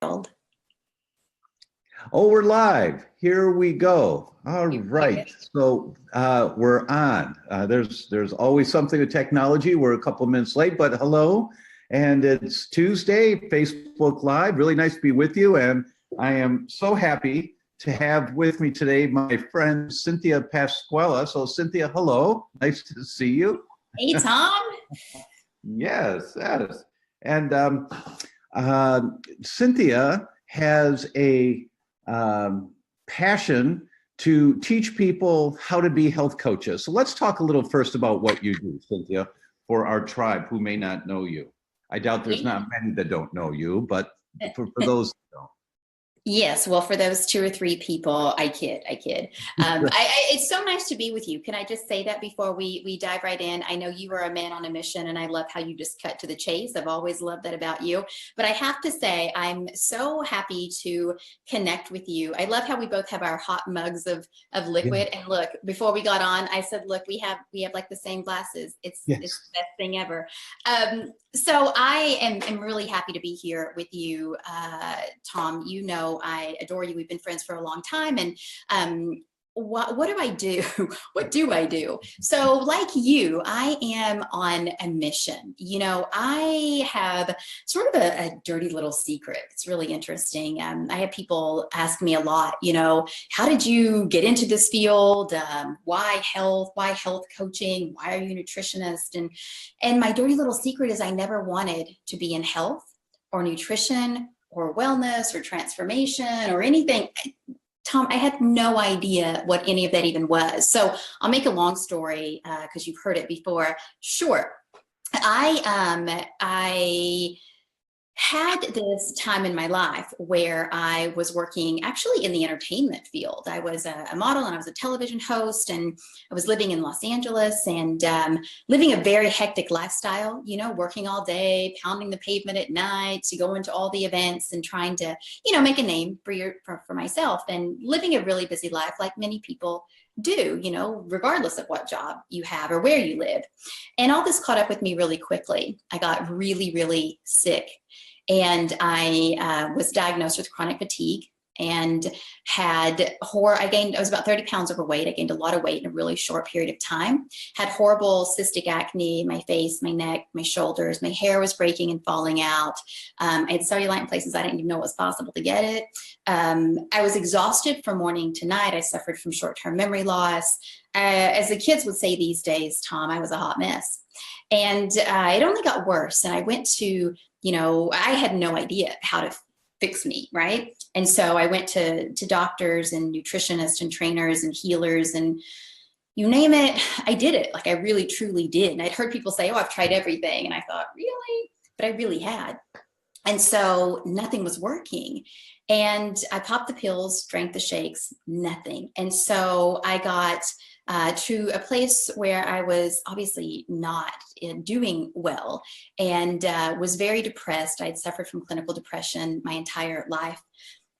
world. Oh, we're live. Here we go. All right. So we're on. There's always something with technology. We're a couple of minutes late, but hello. And it's Tuesday, Facebook Live. Really nice to be with you. And I am so happy to have with me today my friend Cynthia Pasquella. So Cynthia, hello. Nice to see you. Hey, Tom. Yes. And Cynthia has a passion to teach people how to be health coaches. So let's talk a little first about what you do, Cynthia, for our tribe who may not know you. I doubt there's not many that don't know you, but for those that don't. Yes, well, for those 2 or 3 people, I kid. It's so nice to be with you. Can I just say that before we dive right in? I know you are a man on a mission, and I love how you just cut to the chase. I've always loved that about you. But I have to say, I'm so happy to connect with you. I love how we both have our hot mugs of liquid. Yeah. And look, before we got on, I said, look, we have like the same glasses. It's the best thing ever. So I am really happy to be here with you, Tom. You know, I adore you. We've been friends for a long time. And what do I do? What do I do? So like you, I am on a mission. You know, I have sort of a dirty little secret. It's really interesting. I have people ask me a lot, you know, how did you get into this field? Why health? Why health coaching? Why are you a nutritionist? And my dirty little secret is I never wanted to be in health or nutrition or wellness or transformation or anything. Tom, I had no idea what any of that even was. So I'll make a long story because you've heard it before. Sure. I had this time in my life where I was working actually in the entertainment field. I was a model and I was a television host, and I was living in Los Angeles and living a very hectic lifestyle, you know, working all day, pounding the pavement at night to go into all the events and trying to, you know, make a name for myself, and living a really busy life like many people do, you know, regardless of what job you have or where you live. And all this caught up with me really quickly. I got really, really sick. And I was diagnosed with chronic fatigue and had I was about 30 pounds overweight. I gained a lot of weight in a really short period of time, had horrible cystic acne, my face, my neck, my shoulders, my hair was breaking and falling out. I had cellulite in places I didn't even know it was possible to get it. I was exhausted from morning to night. I suffered from short-term memory loss. As the kids would say these days, Tom, I was a hot mess. And it only got worse. And I went to, you know, I had no idea how to fix me, right? And so I went to doctors and nutritionists and trainers and healers and you name it, I did it. Like I really, truly did. And I'd heard people say, oh, I've tried everything. And I thought, really? But I really had. And so nothing was working. And I popped the pills, drank the shakes, nothing. And so I got to a place where I was obviously not doing well and was very depressed. I'd suffered from clinical depression my entire life.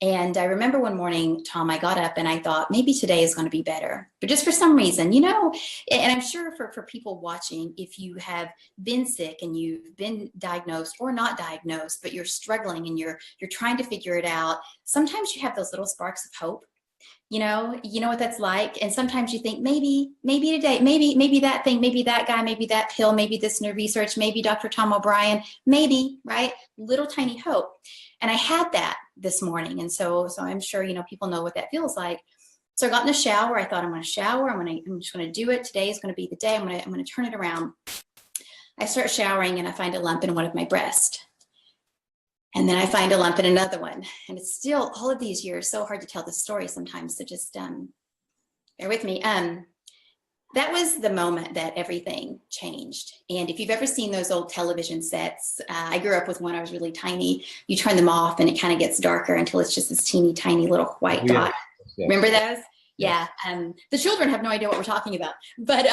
And I remember one morning, Tom, I got up and I thought maybe today is going to be better. But just for some reason, you know, and I'm sure for people watching, if you have been sick and you've been diagnosed or not diagnosed, but you're struggling and you're trying to figure it out, sometimes you have those little sparks of hope. You know what that's like. And sometimes you think maybe today, maybe that thing, maybe that guy, maybe that pill, maybe this new research, maybe Dr. Tom OBryan, maybe, right? Little tiny hope. And I had that this morning. And so I'm sure, you know, people know what that feels like. So I got in the shower. I thought I'm going to shower. I'm just going to do it. Today is going to be the day. I'm going to turn it around. I start showering and I find a lump in one of my breasts. And then I find a lump in another one. And it's still all of these years, so hard to tell the story sometimes. So just bear with me. That was the moment that everything changed. And if you've ever seen those old television sets, I grew up with one. I was really tiny. You turn them off and it kind of gets darker until it's just this teeny tiny little white dot. Yeah. Remember those? Yeah. The children have no idea what we're talking about. But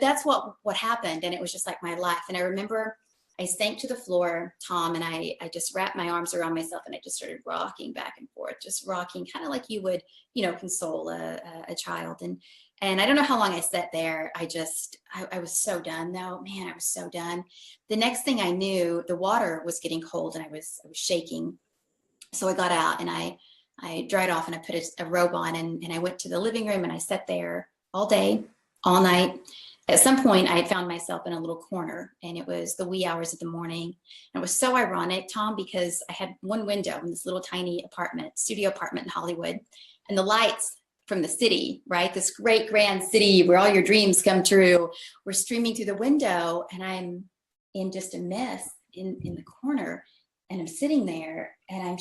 that's what happened. And it was just like my life. And I remember I sank to the floor, Tom, and I just wrapped my arms around myself and I just started rocking back and forth, just rocking kind of like you would, you know, console a child. And I don't know how long I sat there. I was so done though. Man, I was so done. The next thing I knew, the water was getting cold and I was shaking. So I got out and I dried off and I put a robe on, and I went to the living room and I sat there all day, all night. At some point, I had found myself in a little corner, and it was the wee hours of the morning. And it was so ironic, Tom, because I had one window in this little tiny apartment, studio apartment in Hollywood, and the lights from the city, right? This great grand city where all your dreams come true, were streaming through the window, and I'm in just a mess in the corner, and I'm sitting there, and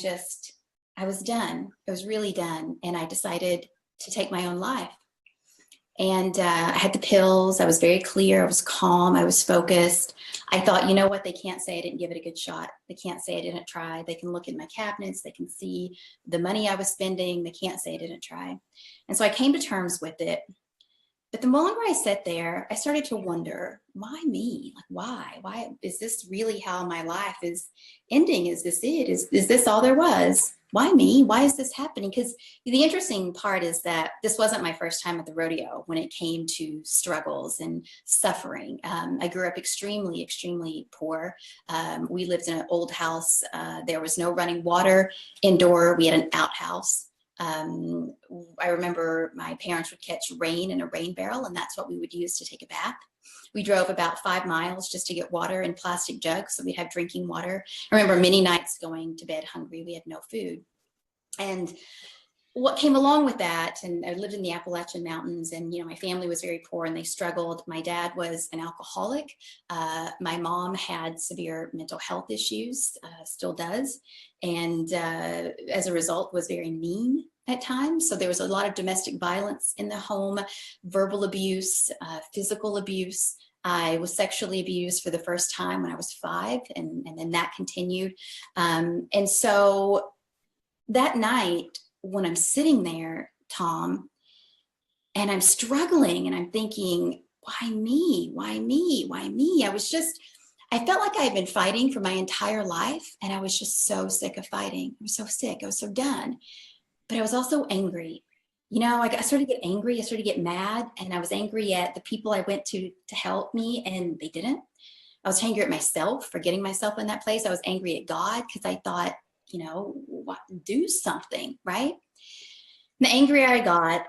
I was done. I was really done, and I decided to take my own life. And I had the pills. I was very clear. I was calm. I was focused. I thought, you know what? They can't say I didn't give it a good shot. They can't say I didn't try. They can look at my cabinets. They can see the money I was spending. They can't say I didn't try. And so I came to terms with it. But the longer I sat there, I started to wonder, why me? Like, why? Why is this really how my life is ending? Is this it? Is this all there was? Why me? Why is this happening? Because the interesting part is that this wasn't my first time at the rodeo when it came to struggles and suffering. I grew up extremely, extremely poor. We lived in an old house. There was no running water indoor. We had an outhouse. I remember my parents would catch rain in a rain barrel, and that's what we would use to take a bath. We drove about 5 miles just to get water in plastic jugs, so we'd have drinking water. I remember many nights going to bed hungry. We had no food. And what came along with that, and I lived in the Appalachian Mountains, and my family was very poor and they struggled. My dad was an alcoholic. My mom had severe mental health issues, still does, and as a result was very mean at times. So there was a lot of domestic violence in the home, verbal abuse, physical abuse. I was sexually abused for the first time when I was 5, and then that continued. And so that night, when I'm sitting there, Tom, and I'm struggling and I'm thinking, why me? Why me? Why me? I felt like I had been fighting for my entire life, and I was just so sick of fighting. I was so sick. I was so done. But I was also angry. I started to get angry. I started to get mad, and I was angry at the people I went to help me, and they didn't. I was angry at myself for getting myself in that place. I was angry at God because I thought, do something, right? The angrier I got,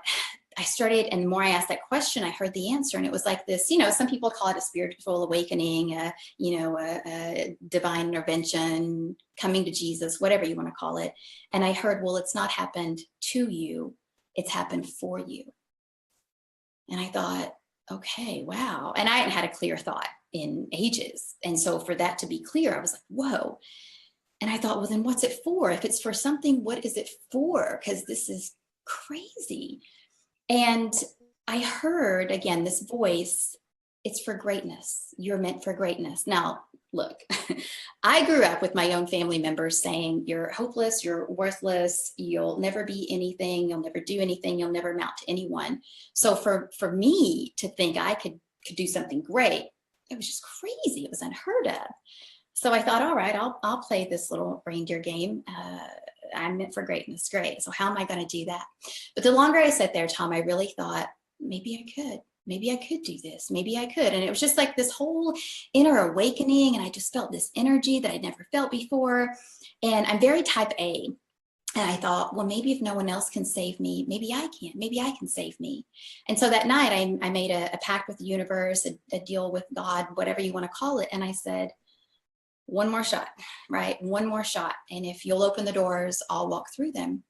I started, and the more I asked that question, I heard the answer. And it was like this, some people call it a spiritual awakening, a divine intervention, coming to Jesus, whatever you want to call it. And I heard, well, it's not happened to you, it's happened for you. And I thought, okay, wow. And I hadn't had a clear thought in ages. And so for that to be clear, I was like, whoa. And I thought, well, then what's it for? If it's for something, what is it for? Because this is crazy. And I heard, again, this voice, it's for greatness. You're meant for greatness. Now, look, I grew up with my own family members saying, you're hopeless, you're worthless, you'll never be anything, you'll never do anything, you'll never amount to anyone. So for me to think I could do something great, it was just crazy. It was unheard of. So I thought, all right, I'll play this little reindeer game. I'm meant for greatness. Great. So how am I going to do that? But the longer I sat there, Tom, I really thought, maybe I could. Maybe I could do this. Maybe I could. And it was just like this whole inner awakening. And I just felt this energy that I'd never felt before. And I'm very type A. And I thought, well, maybe if no one else can save me, maybe I can. Maybe I can save me. And so that night, I made a pact with the universe, a deal with God, whatever you want to call it. And I said, one more shot, right? One more shot. And if you'll open the doors, I'll walk through them.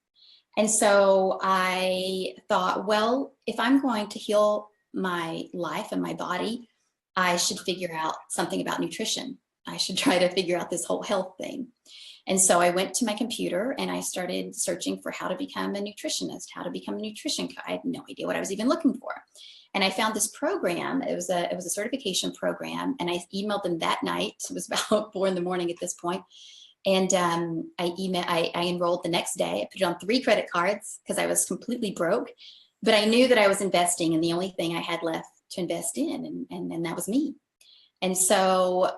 And so I thought, well, if I'm going to heal my life and my body, I should figure out something about nutrition. I should try to figure out this whole health thing. And so I went to my computer and I started searching for how to become a nutritionist, how to become a nutrition coach. I had no idea what I was even looking for. And I found this program. It was a certification program, and I emailed them that night. It was about 4 a.m. at this point. And I enrolled the next day. I put it on 3 credit cards because I was completely broke, but I knew that I was investing in the only thing I had left to invest in, and that was me. And so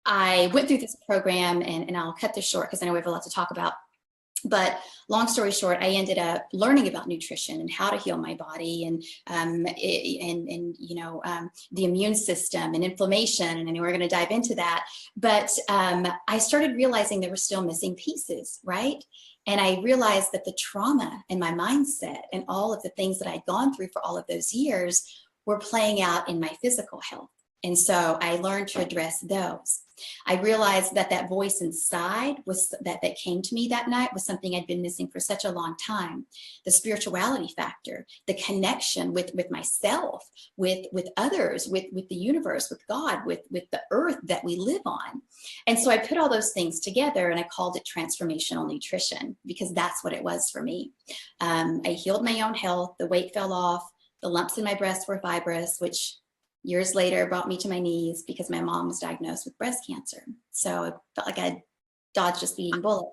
I went through this program, and I'll cut this short because I know we have a lot to talk about. But long story short, I ended up learning about nutrition and how to heal my body, and the immune system and inflammation, and we're going to dive into that. But I started realizing there were still missing pieces, right? And I realized that the trauma and my mindset and all of the things that I'd gone through for all of those years were playing out in my physical health. And so I learned to address those. I realized that that voice inside was that came to me that night was something I'd been missing for such a long time. The spirituality factor, the connection with myself, with others, with the universe, with God, with the earth that we live on. And so I put all those things together and I called it transformational nutrition, because that's what it was for me. I healed my own health. The weight fell off. The lumps in my breast were fibrous, which years later brought me to my knees because my mom was diagnosed with breast cancer. So it felt like I dodged a speeding bullet.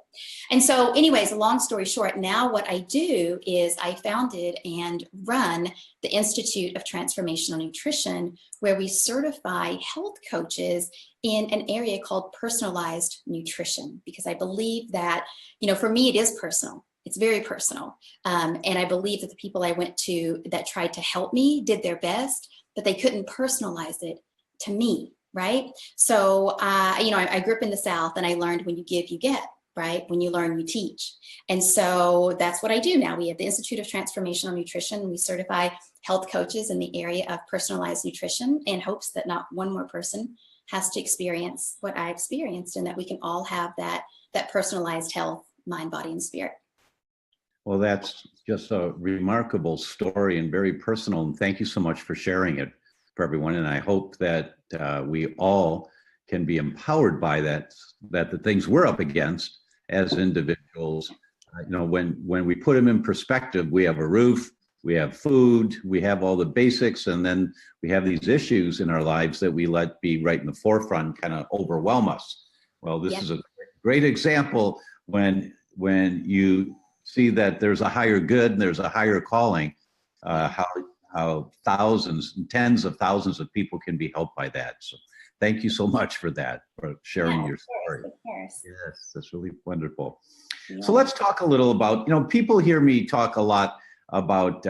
And so anyways, long story short, now what I do is I founded and run the Institute of Transformational Nutrition, where we certify health coaches in an area called personalized nutrition, because I believe that, for me, it is personal. It's very personal. And I believe that the people I went to that tried to help me did their best, but they couldn't personalize it to me, right? So, I grew up in the South, and I learned when you give, you get, right? When you learn, you teach. And so that's what I do now. We have the Institute of Transformational Nutrition. We certify health coaches in the area of personalized nutrition, in hopes that not one more person has to experience what I experienced, and that we can all have that personalized health, mind, body, and spirit. Well, that's just a remarkable story and very personal. And thank you so much for sharing it for everyone. And I hope that we all can be empowered by that the things we're up against as individuals, when we put them in perspective, we have a roof, we have food, we have all the basics, and then we have these issues in our lives that we let be right in the forefront, kind of overwhelm us. Well, this is a great example when you see that there's a higher good and there's a higher calling, how thousands and tens of thousands of people can be helped by that. So thank you so much for that, for sharing your story. Of course. Yes, that's really wonderful. Yeah. So let's talk a little about, people hear me talk a lot about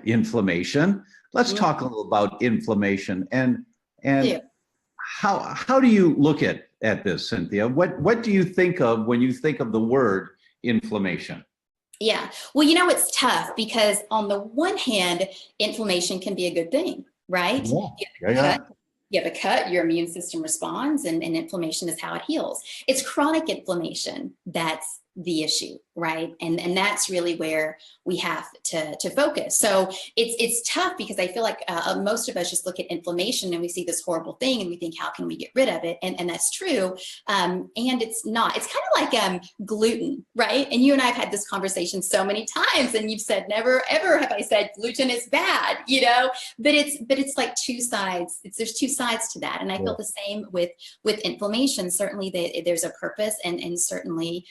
inflammation. Let's talk a little about inflammation and how do you look at this, Cynthia? What do you think of when you think of the word inflammation? Yeah, well, it's tough, because on the one hand, inflammation can be a good thing, right? You have a cut, your immune system responds, and inflammation is how it heals. It's chronic inflammation that's the issue, right? And that's really where we have to focus. So it's tough, because I feel like most of us just look at inflammation and we see this horrible thing and we think, how can we get rid of it? And that's true. And it's not. It's kind of like gluten, right? And you and I have had this conversation so many times, and you've said, never ever have I said gluten is bad, but it's like two sides. There's two sides to that. And I feel the same with inflammation. Certainly there's a purpose, and certainly,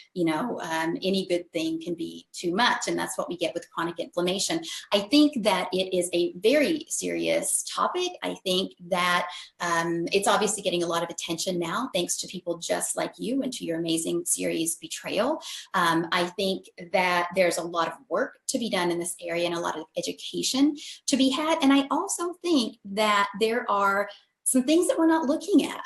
any good thing can be too much. And that's what we get with chronic inflammation. I think that it is a very serious topic. I think that it's obviously getting a lot of attention now, thanks to people just like you and to your amazing series, Betrayal. I think that there's a lot of work to be done in this area and a lot of education to be had. And I also think that there are some things that we're not looking at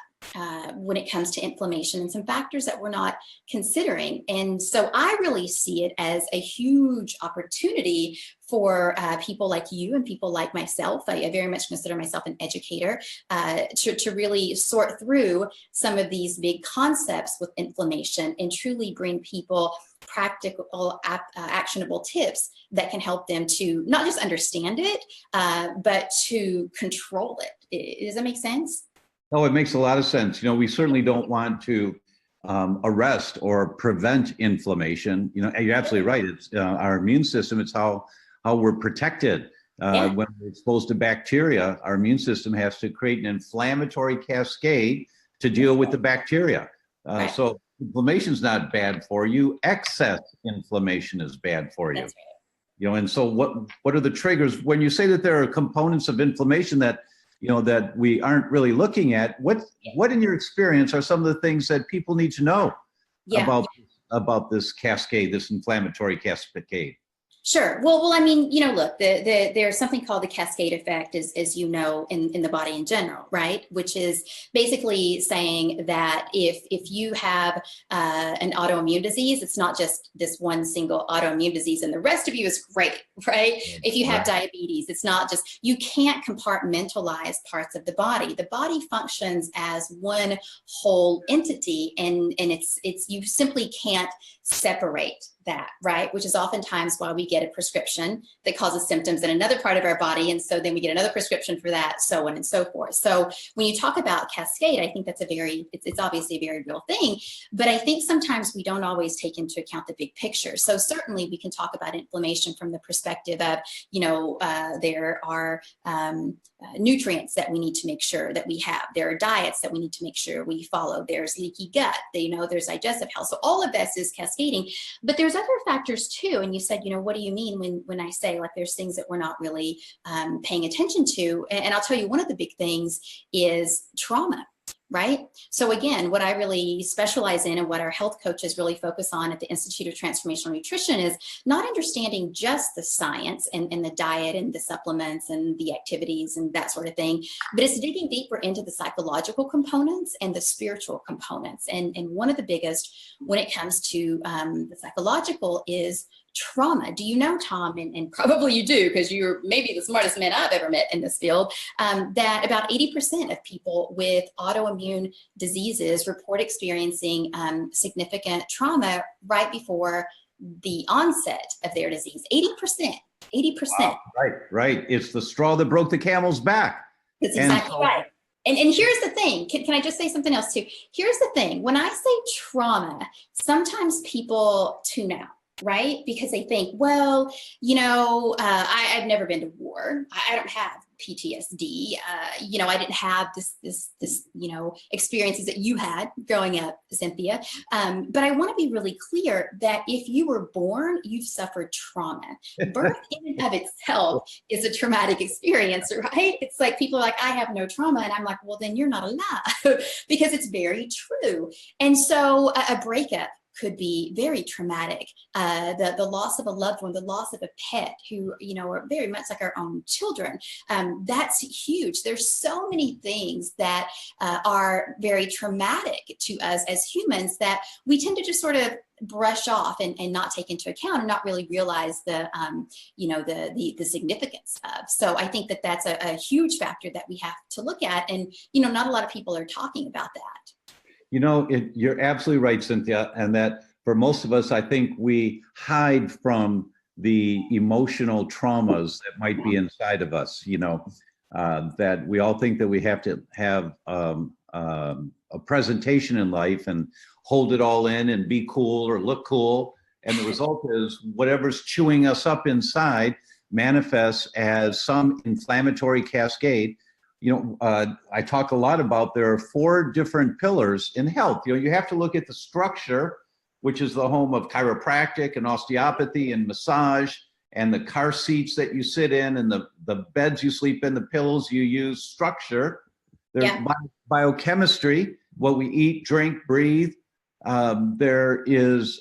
when it comes to inflammation, and some factors that we're not considering. And so I really see it as a huge opportunity for people like you and people like myself. I very much consider myself an educator, to really sort through some of these big concepts with inflammation and truly bring people practical, actionable tips that can help them to not just understand it, but to control it. Does that make sense? Oh, it makes a lot of sense. We certainly don't want to arrest or prevent inflammation. You're absolutely right. It's our immune system. It's how we're protected. When we're exposed to bacteria, our immune system has to create an inflammatory cascade to deal with the bacteria. So inflammation is not bad for you. Excess inflammation is bad for you. That's right. And so what are the triggers? When you say that there are components of inflammation that that we aren't really looking at, what in your experience are some of the things that people need to know Yeah. about this cascade, this inflammatory cascade? Sure. Well, I mean, look, there's something called the cascade effect, as you know, in the body in general, right? Which is basically saying that if you have an autoimmune disease, it's not just this one single autoimmune disease and the rest of you is great, right? If you have diabetes, it's not just, you can't compartmentalize parts of the body. The body functions as one whole entity, and it's you simply can't separate that, right? Which is oftentimes why we get a prescription that causes symptoms in another part of our body. And so then we get another prescription for that, so on and so forth. So when you talk about cascade, I think that's it's obviously a very real thing, but I think sometimes we don't always take into account the big picture. So certainly we can talk about inflammation from the perspective of, there are nutrients that we need to make sure that we have. There are diets that we need to make sure we follow. There's leaky gut, there's digestive health. So all of this is cascading, but there's other factors too. And you said, what do you mean when I say like there's things that we're not really paying attention to? And I'll tell you, one of the big things is trauma. Right? So again, what I really specialize in and what our health coaches really focus on at the Institute of Transformational Nutrition is not understanding just the science and the diet and the supplements and the activities and that sort of thing, but it's digging deeper into the psychological components and the spiritual components. And one of the biggest when it comes to the psychological is trauma. Do you know, Tom, and probably you do because you're maybe the smartest man I've ever met in this field, that about 80% of people with autoimmune diseases report experiencing significant trauma right before the onset of their disease. 80%. Wow, right. It's the straw that broke the camel's back. That's exactly right. And here's the thing, can I just say something else too? Here's the thing, when I say trauma, sometimes people tune out. Right? Because they think, well, I've never been to war. I don't have PTSD. I didn't have this experiences that you had growing up, Cynthia. But I want to be really clear that if you were born, you've suffered trauma. Birth in and of itself is a traumatic experience, right? It's like people are like, I have no trauma. And I'm like, well, then you're not alive because it's very true. And so a breakup could be very traumatic. The loss of a loved one, the loss of a pet who, are very much like our own children. That's huge. There's so many things that are very traumatic to us as humans that we tend to just sort of brush off and not take into account and not really realize the significance of. So I think that's a huge factor that we have to look at. And, not a lot of people are talking about that. You're absolutely right, Cynthia, and that for most of us, I think we hide from the emotional traumas that might be inside of us, that we all think that we have to have a presentation in life and hold it all in and be cool or look cool. And the result is whatever's chewing us up inside manifests as some inflammatory cascade. I talk a lot about there are 4 different pillars in health. You have to look at the structure, which is the home of chiropractic and osteopathy and massage and the car seats that you sit in and the beds you sleep in, the pillows you use, structure. There's biochemistry, what we eat, drink, breathe. There is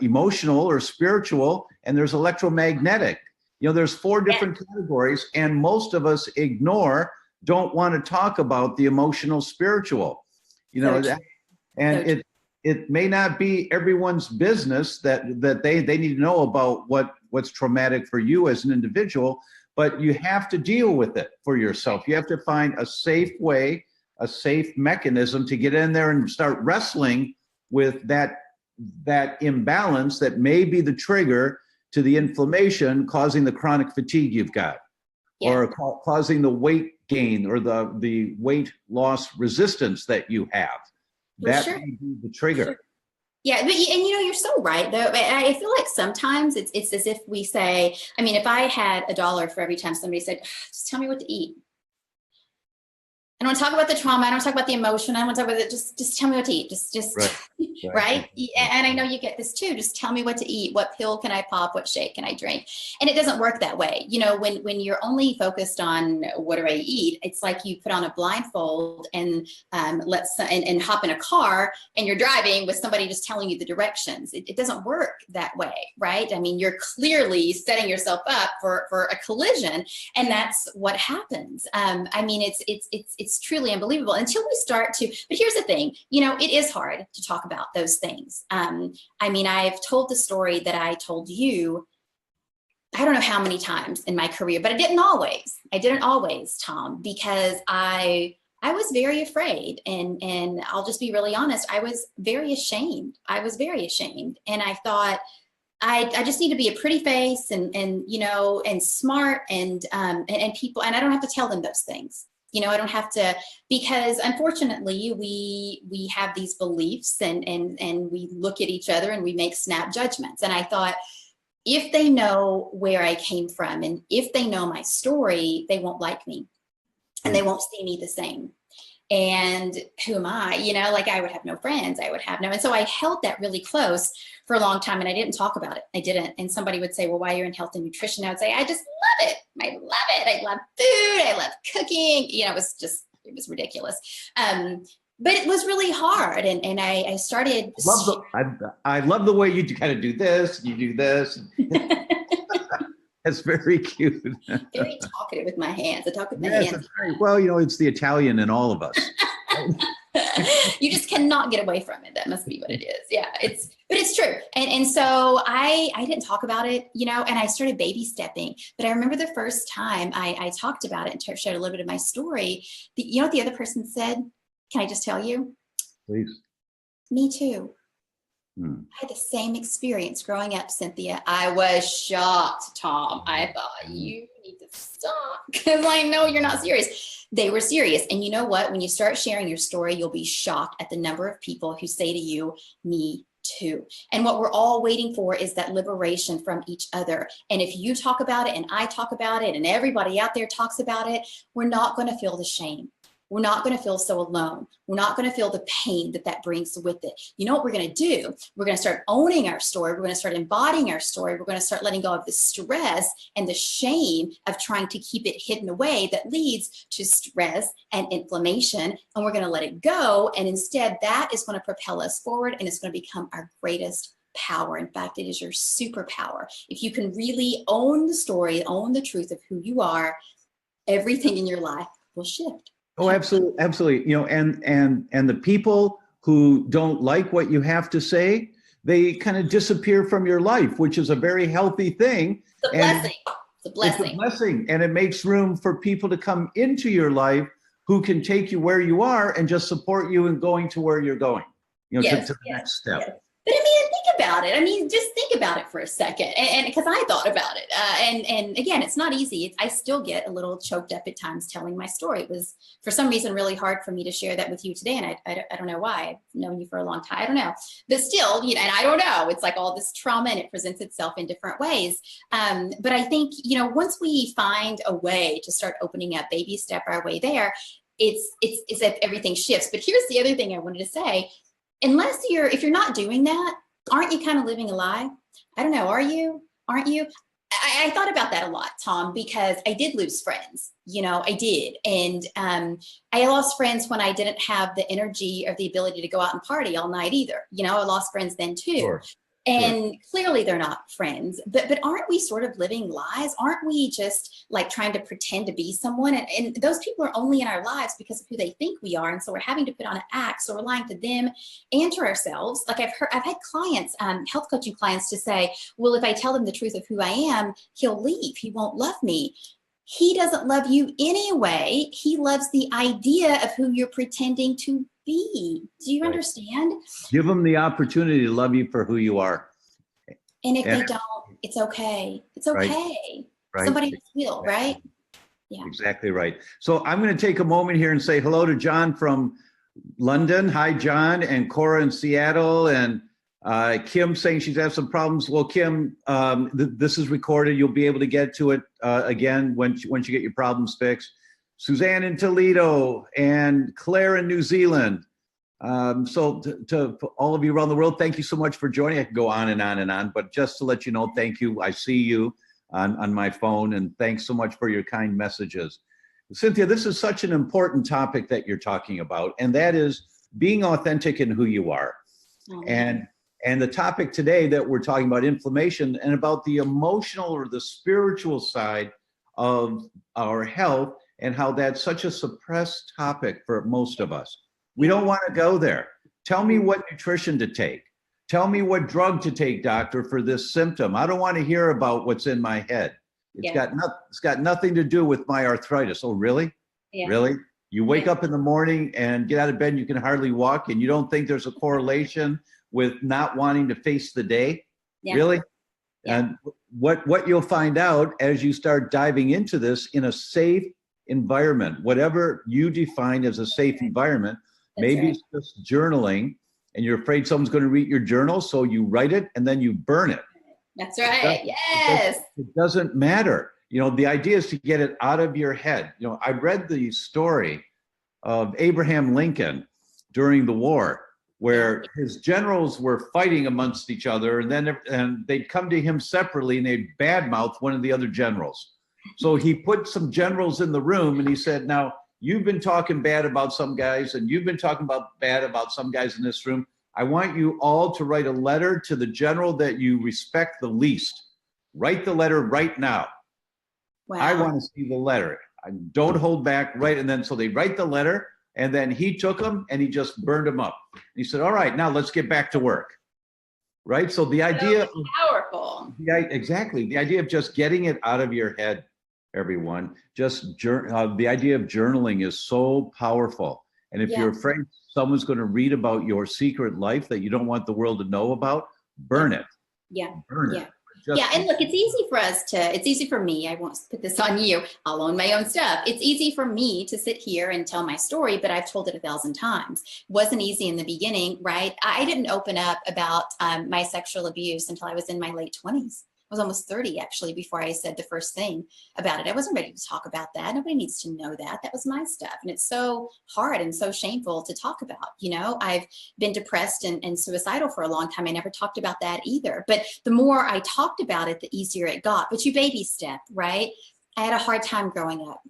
emotional or spiritual, and there's electromagnetic. There's 4 different categories, and most of us don't want to talk about the emotional, spiritual. And it may not be everyone's business that they need to know about what's traumatic for you as an individual, but you have to deal with it for yourself. You have to find a safe way, a safe mechanism to get in there and start wrestling with that imbalance that may be the trigger to the inflammation causing the chronic fatigue you've got, or causing the weight gain or the weight loss resistance that you have. That may be the trigger. Sure. Yeah, but you're so right though. I feel like sometimes it's as if we say, if I had $1 for every time somebody said, just tell me what to eat. I don't want to talk about the trauma. I don't want to talk about the emotion. I don't want to talk about it. Just tell me what to eat. Just Right. right. And I know you get this too. Just tell me what to eat. What pill can I pop? What shake can I drink? And it doesn't work that way. You know, when you're only focused on what do I eat, it's like you put on a blindfold and and hop in a car and you're driving with somebody just telling you the directions. It doesn't work that way, right? I mean, you're clearly setting yourself up for a collision, and that's what happens. I mean, it's truly unbelievable until we start to. But here's the thing, you know, it is hard to talk about those things. I mean, I've told the story that I told you, I don't know how many times in my career, but I didn't always, Tom, because I was very afraid, and I'll just be really honest, I was very ashamed. And I thought, I just need to be a pretty face and you know, and smart and people, and I don't have to tell them those things. You know, I don't have to, because unfortunately we have these beliefs and we look at each other and we make snap judgments. And I thought, if they know where I came from and if they know my story, they won't like me and they won't see me the same. And who am I? You know, like I would have no friends. And so I held that really close for a long time, and I didn't talk about it. I didn't. And somebody would say, well, why you're in health and nutrition? I would say, I just love it. I love it. I love food. I love cooking. You know, it was ridiculous. But it was really hard. And I started. I love the way you kind of do this. You do this. That's very cute. Very talkative with my hands. I talk with my yes, hands. That's right. Well, you know, it's the Italian in all of us. You just cannot get away from it. That must be what it is. Yeah, but it's true. And so I didn't talk about it, you know, and I started baby stepping. But I remember the first time I talked about it and shared a little bit of my story, you know what the other person said? Can I just tell you? Please. Me too. I had the same experience growing up, Cynthia. I was shocked, Tom. I thought, you need to stop, because I know you're not serious. They were serious. And you know what? When you start sharing your story, you'll be shocked at the number of people who say to you, me too. And what we're all waiting for is that liberation from each other. And if you talk about it and I talk about it and everybody out there talks about it, we're not going to feel the shame. We're not going to feel so alone. We're not going to feel the pain that brings with it. You know what we're going to do? We're going to start owning our story. We're going to start embodying our story. We're going to start letting go of the stress and the shame of trying to keep it hidden away that leads to stress and inflammation. And we're going to let it go. And instead, that is going to propel us forward, and it's going to become our greatest power. In fact, it is your superpower. If you can really own the story, own the truth of who you are, everything in your life will shift. Oh, absolutely, absolutely. You know, and the people who don't like what you have to say, they kind of disappear from your life, which is a very healthy thing. It's a blessing. It's a blessing. It's a blessing, and it makes room for people to come into your life who can take you where you are and just support you in going to where you're going. You know, yes, to the next step. Yes. But I mean, think about it. I mean, just think about it for a second. And because I thought about it. And again, it's not easy. I still get a little choked up at times telling my story. It was, for some reason, really hard for me to share that with you today. And I don't know why. I've known you for a long time. I don't know. But still, you know, and I don't know. It's like all this trauma, and it presents itself in different ways. But I think, you know, once we find a way to start opening up, baby step our way there, it's that everything shifts. But here's the other thing I wanted to say. If you're not doing that, aren't you kind of living a lie? I don't know. Are you? Aren't you? I thought about that a lot, Tom, because I did lose friends. You know, I did. And I lost friends when I didn't have the energy or the ability to go out and party all night either. You know, I lost friends then too. Sure. And clearly they're not friends, but aren't we sort of living lies? Aren't we just like trying to pretend to be someone? And those people are only in our lives because of who they think we are. And so we're having to put on an act. So we're lying to them and to ourselves. Like I've had clients, health coaching clients, to say, well, if I tell them the truth of who I am, he'll leave. He won't love me. He doesn't love you anyway. He loves the idea of who you're pretending to be. Do you understand? Give them the opportunity to love you for who you are. And if they don't, it's okay. It's okay. Right. Somebody will, right? Yeah. Exactly right. So I'm going to take a moment here and say hello to John from London. Hi, John, and Cora in Seattle, and Kim saying she's had some problems. Well, Kim, this is recorded. You'll be able to get to it again once you get your problems fixed. Suzanne in Toledo, and Claire in New Zealand. So to all of you around the world, thank you so much for joining. I could go on and on and on, but just to let you know, thank you. I see you on my phone, and thanks so much for your kind messages. Cynthia, this is such an important topic that you're talking about, and that is being authentic in who you are. And the topic today that we're talking about, inflammation, and about the emotional or the spiritual side of our health, and how that's such a suppressed topic for most of us. We don't want to go there. Tell me what nutrition to take. Tell me what drug to take, doctor, for this symptom. I don't want to hear about what's in my head. It's got nothing to do with my arthritis. Oh, really? Yeah. Really? You wake up in the morning and get out of bed and you can hardly walk, and you don't think there's a correlation with not wanting to face the day? Yeah. Really? Yeah. And what you'll find out as you start diving into this in a safe environment, whatever you define as a safe environment, maybe it's just journaling, and you're afraid someone's going to read your journal, so you write it and then you burn it. That's right. Yes. It doesn't matter. You know, the idea is to get it out of your head. You know, I read the story of Abraham Lincoln during the war, where his generals were fighting amongst each other, and they'd come to him separately and they'd badmouth one of the other generals. So he put some generals in the room and he said, now, you've been talking bad about some guys, and you've been talking bad about some guys in this room. I want you all to write a letter to the general that you respect the least. Write the letter right now. Wow. I want to see the letter. Don't hold back. Right. And then so they write the letter, and then he took them and he just burned them up. He said, all right, now let's get back to work. Right. So the idea. Powerful. Exactly. The idea of just getting it out of your head, everyone. Just the idea of journaling is so powerful. And if you're afraid someone's going to read about your secret life that you don't want the world to know about, burn it. Yeah. Burn it. And look, it's easy for me. I won't put this on you. I'll own my own stuff. It's easy for me to sit here and tell my story, but I've told it 1,000 times. It wasn't easy in the beginning, right? I didn't open up about my sexual abuse until I was in my late 20s. I was almost 30 actually before I said the first thing about it. I wasn't ready to talk about that. Nobody needs to know that. That was my stuff. And it's so hard and so shameful to talk about. You know, I've been depressed and suicidal for a long time. I never talked about that either. But the more I talked about it, the easier it got. But you baby step, right? I had a hard time growing up.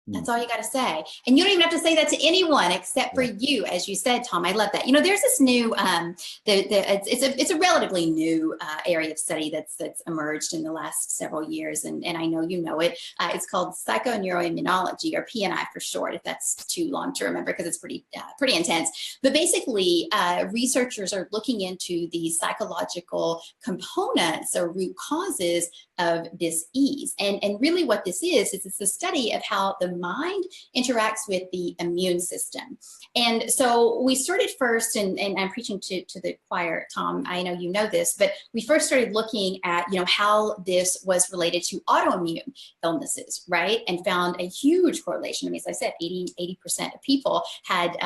That's all you got to say. And you don't even have to say that to anyone except for you, as you said, Tom. I love that. You know, there's this new, it's a relatively new area of study that's emerged in the last several years. And I know you know it. It's called psychoneuroimmunology, or PNI for short, if that's too long to remember, because it's pretty intense. But basically, researchers are looking into the psychological components or root causes of dis-ease. And really what this is it's a study of how the mind interacts with the immune system. And so we started first, and I'm preaching to the choir, Tom, I know you know this, but we first started looking at, you know, how this was related to autoimmune illnesses, right? And found a huge correlation. I mean, as I said, 80% of people had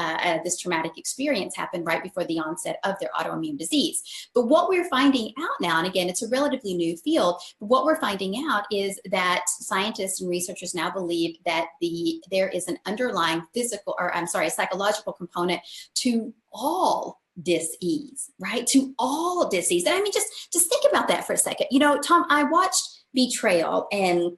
this traumatic experience happen right before the onset of their autoimmune disease. But what we're finding out now, and again, it's a relatively new field, but what we're finding out is that scientists and researchers now believe that there is an underlying psychological component to all dis-ease, right? To all dis-ease. And I mean, just think about that for a second. You know, Tom, I watched Betrayal, and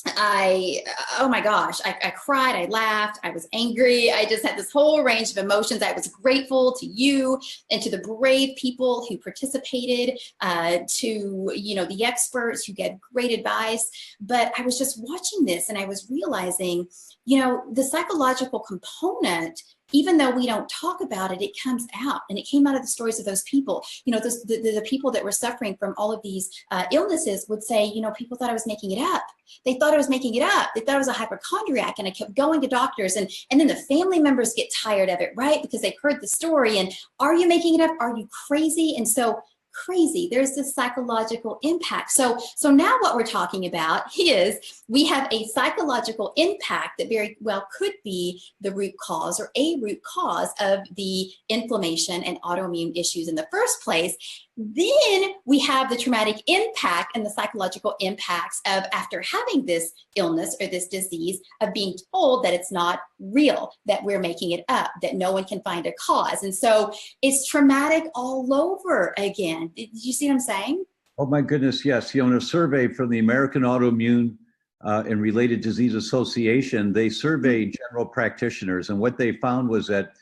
oh my gosh, I cried, I laughed, I was angry. I just had this whole range of emotions. I was grateful to you and to the brave people who participated, to, you know, the experts who gave great advice. But I was just watching this and I was realizing, you know, the psychological component, even though we don't talk about it, it comes out, and it came out of the stories of those people. You know, the people that were suffering from all of these illnesses would say, you know, people thought I was making it up. They thought I was making it up. They thought I was a hypochondriac, and I kept going to doctors, and then the family members get tired of it, right? Because they've heard the story, and are you making it up? Are you crazy? And so crazy. There's this psychological impact. So now what we're talking about is we have a psychological impact that very well could be the root cause or a root cause of the inflammation and autoimmune issues in the first place. Then we have the traumatic impact and the psychological impacts of, after having this illness or this disease, of being told that it's not real, that we're making it up, that no one can find a cause. And so it's traumatic all over again. Did you see what I'm saying? Oh my goodness, yes. In a survey from the American Autoimmune and Related Disease Association, they surveyed general practitioners, and what they found was that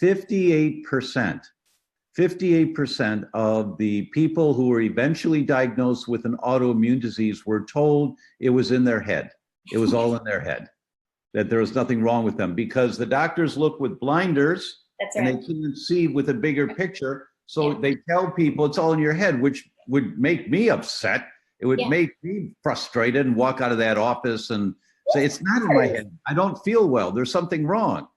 58% of the people who were eventually diagnosed with an autoimmune disease were told it was in their head. It was all in their head, that there was nothing wrong with them, because the doctors look with blinders. That's and right. they can't see with a bigger picture. So they tell people it's all in your head, which would make me upset. It would make me frustrated and walk out of that office and say, it's not in my head. I don't feel well. There's something wrong.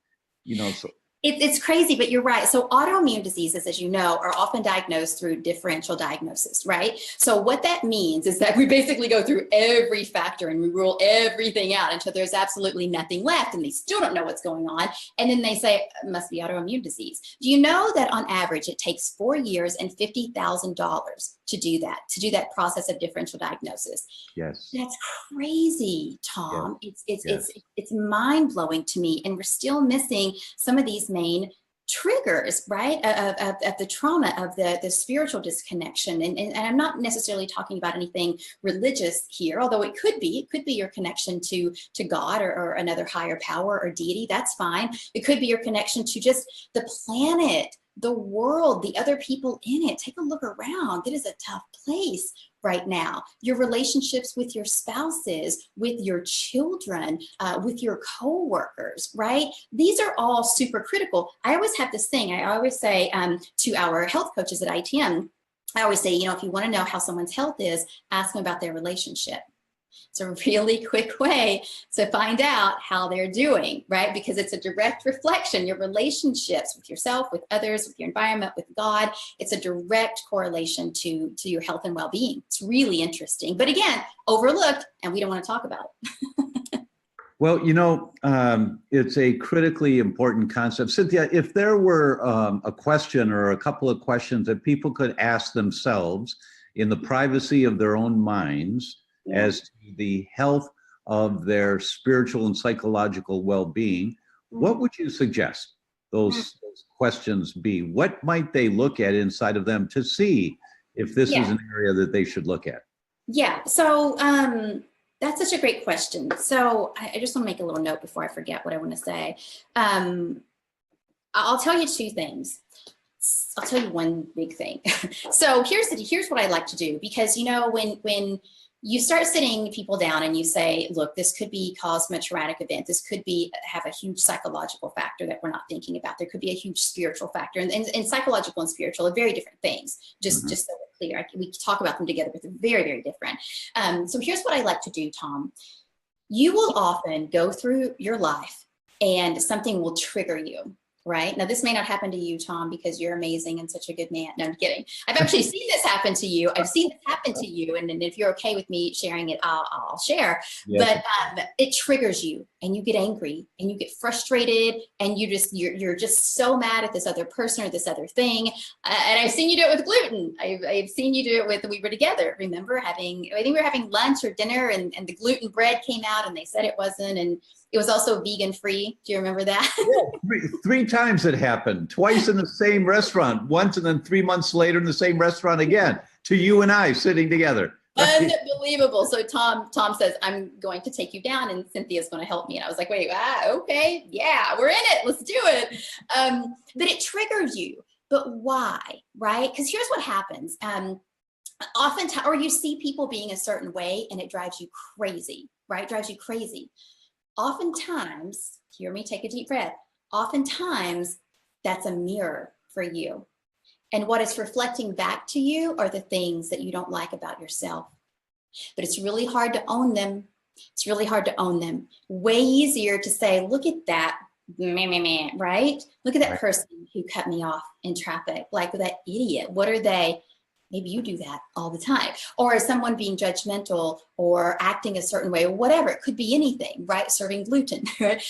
So It's crazy, but you're right. So autoimmune diseases, as you know, are often diagnosed through differential diagnosis, right? So what that means is that we basically go through every factor and we rule everything out until there's absolutely nothing left, and they still don't know what's going on. And then they say, it must be autoimmune disease. Do you know that on average, it takes 4 years and $50,000 to do that process of differential diagnosis? yes. That's crazy, Tom. Yes. It's mind-blowing to me, and we're still missing some of these main triggers, right, of the trauma, of the spiritual disconnection. And I'm not necessarily talking about anything religious here, although it could be your connection to God or another higher power or deity. That's fine. It could be your connection to just the planet, the world, the other people in it. Take a look around. It is a tough place right now. Your relationships with your spouses, with your children, with your coworkers, right? These are all super critical. I always have this thing. I always say to our health coaches at ITM, I always say, if you want to know how someone's health is, ask them about their relationship. It's a really quick way to find out how they're doing, right? Because it's a direct reflection, your relationships with yourself, with others, with your environment, with God. It's a direct correlation to your health and well-being. It's really interesting, but again, overlooked, and we don't want to talk about it. Well, it's a critically important concept. Cynthia, if there were a question or a couple of questions that people could ask themselves in the privacy of their own minds, as to the health of their spiritual and psychological well-being, what would you suggest those questions be? What might they look at inside of them to see if this is an area that they should look at? Yeah, so that's such a great question. So I just want to make a little note before I forget what I want to say. I'll tell you two things. I'll tell you one big thing. So here's what I like to do, because when you start sitting people down and you say, look, this could be caused from a traumatic event. This could have a huge psychological factor that we're not thinking about. There could be a huge spiritual factor, and psychological and spiritual are very different things. Just so we're clear, we talk about them together, but they're very, very different. So here's what I like to do, Tom. You will often go through your life and something will trigger you. Right? Now, this may not happen to you, Tom, because you're amazing and such a good man. No, I'm kidding. I've actually seen this happen to you. I've seen this happen to you. And if you're okay with me sharing it, I'll share. Yes. But it triggers you, and you get angry and you get frustrated, and you're just so mad at this other person or this other thing. And I've seen you do it with gluten. I've seen you do it with, we were together, remember, I think we were having lunch or dinner, and the gluten bread came out and they said it wasn't. And it was also vegan free. Do you remember that? Yeah, three times it happened, twice in the same restaurant, once, and then 3 months later in the same restaurant again, to you and I sitting together. Right? Unbelievable. So Tom says, I'm going to take you down and Cynthia's going to help me. And I was like, wait, okay, yeah, we're in it. Let's do it. But it triggers you. But why, right? Because here's what happens. Oftentimes, or you see people being a certain way and it drives you crazy, right? Drives you crazy. Oftentimes, hear me, take a deep breath. Oftentimes, that's a mirror for you. And what it's reflecting back to you are the things that you don't like about yourself. But it's really hard to own them. It's really hard to own them. Way easier to say, look at that, right? Look at that person who cut me off in traffic, like that idiot. What are they? Maybe you do that all the time. Or is someone being judgmental or acting a certain way or whatever? It could be anything, right? Serving gluten, right?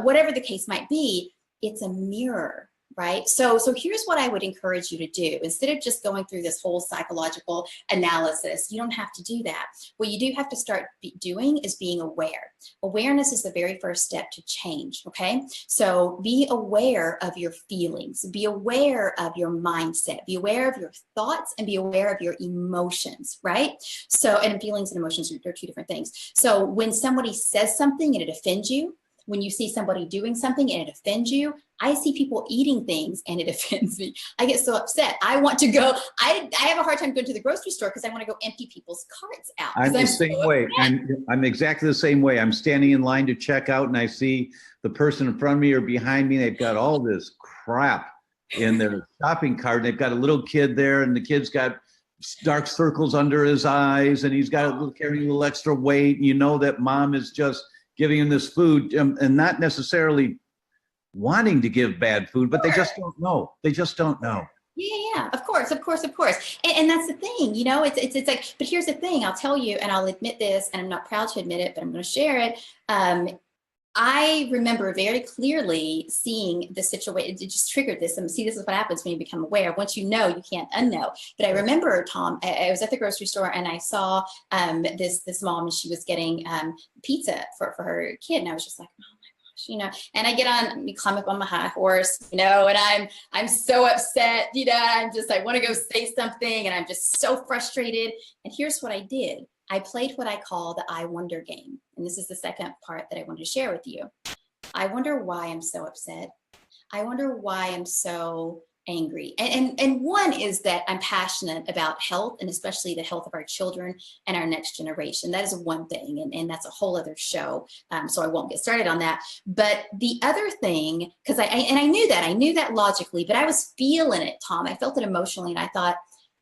Whatever the case might be, it's a mirror, right? So here's what I would encourage you to do. Instead of just going through this whole psychological analysis, you don't have to do that. What you do have to start doing is being aware. Awareness is the very first step to change, okay? So be aware of your feelings, be aware of your mindset, be aware of your thoughts, and be aware of your emotions, right? So, and feelings and emotions are two different things. So when somebody says something and it offends you, when you see somebody doing something and it offends you, I see people eating things and it offends me. I get so upset. I want to go, I have a hard time going to the grocery store because I want to go empty people's carts out. I'm the same way. I'm exactly the same way. I'm standing in line to check out and I see the person in front of me or behind me. They've got all this crap in their shopping cart. They've got a little kid there and the kid's got dark circles under his eyes and he's got carrying a little extra weight. And you know that mom is just giving him this food and not necessarily wanting to give bad food, but they just don't know. They just don't know. Yeah, of course. And that's the thing, you know, it's like, but here's the thing, I'll tell you, and I'll admit this, and I'm not proud to admit it, but I'm going to share it. I remember very clearly seeing the situation. It just triggered this. And see, this is what happens when you become aware. Once you know, you can't unknow. But I remember, Tom, I was at the grocery store and I saw this mom, and she was getting pizza for her kid. And I was just like, oh my gosh, you know. And I get on, we climb up on my high horse, you know, and I'm so upset, you know. I'm just, I want to go say something, and I'm just so frustrated. And here's what I did. I played what I call the I wonder game. And this is the second part that I wanted to share with you. I wonder why I'm so upset. I wonder why I'm so angry. And one is that I'm passionate about health, and especially the health of our children and our next generation. That is one thing, and that's a whole other show. So I won't get started on that. But the other thing, because I knew that logically, but I was feeling it, Tom. I felt it emotionally, and I thought,